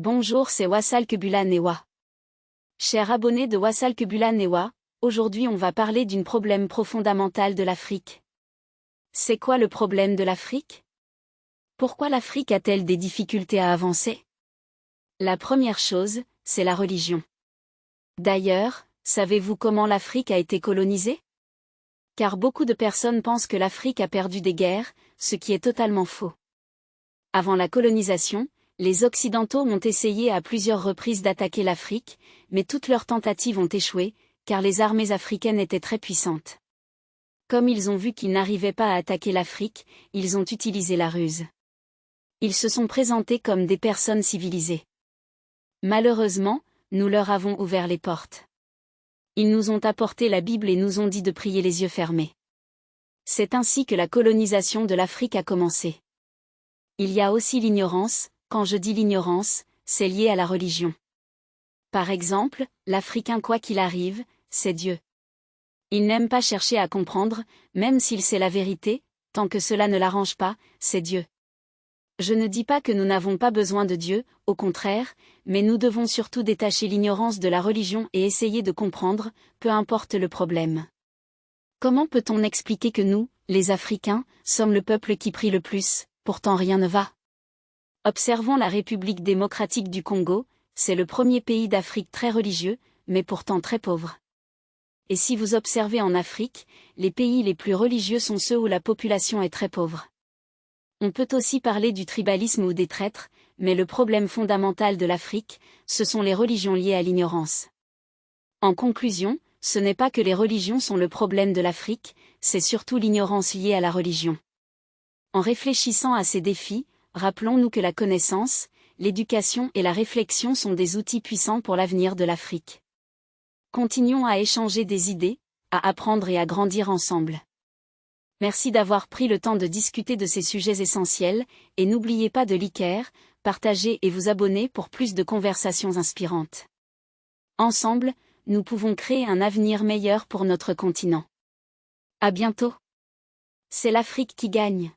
Bonjour, c'est Wassal Kebula Newa. Cher abonné de Wassal Kebula Newa, aujourd'hui on va parler d'un problème fondamental de l'Afrique. C'est quoi le problème de l'Afrique? Pourquoi l'Afrique a-t-elle des difficultés à avancer? La première chose, c'est la religion. D'ailleurs, savez-vous comment l'Afrique a été colonisée? Car beaucoup de personnes pensent que l'Afrique a perdu des guerres, ce qui est totalement faux. Avant la colonisation, les Occidentaux ont essayé à plusieurs reprises d'attaquer l'Afrique, mais toutes leurs tentatives ont échoué, car les armées africaines étaient très puissantes. Comme ils ont vu qu'ils n'arrivaient pas à attaquer l'Afrique, ils ont utilisé la ruse. Ils se sont présentés comme des personnes civilisées. Malheureusement, nous leur avons ouvert les portes. Ils nous ont apporté la Bible et nous ont dit de prier les yeux fermés. C'est ainsi que la colonisation de l'Afrique a commencé. Il y a aussi l'ignorance. Quand je dis l'ignorance, c'est lié à la religion. Par exemple, l'Africain quoi qu'il arrive, c'est Dieu. Il n'aime pas chercher à comprendre, même s'il sait la vérité, tant que cela ne l'arrange pas, c'est Dieu. Je ne dis pas que nous n'avons pas besoin de Dieu, au contraire, mais nous devons surtout détacher l'ignorance de la religion et essayer de comprendre, peu importe le problème. Comment peut-on expliquer que nous, les Africains, sommes le peuple qui prie le plus, pourtant rien ne va? Observons la République démocratique du Congo, c'est le premier pays d'Afrique très religieux, mais pourtant très pauvre. Et si vous observez en Afrique, les pays les plus religieux sont ceux où la population est très pauvre. On peut aussi parler du tribalisme ou des traîtres, mais le problème fondamental de l'Afrique, ce sont les religions liées à l'ignorance. En conclusion, ce n'est pas que les religions sont le problème de l'Afrique, c'est surtout l'ignorance liée à la religion. En réfléchissant à ces défis, rappelons-nous que la connaissance, l'éducation et la réflexion sont des outils puissants pour l'avenir de l'Afrique. Continuons à échanger des idées, à apprendre et à grandir ensemble. Merci d'avoir pris le temps de discuter de ces sujets essentiels, et n'oubliez pas de liker, partager et vous abonner pour plus de conversations inspirantes. Ensemble, nous pouvons créer un avenir meilleur pour notre continent. À bientôt. C'est l'Afrique qui gagne.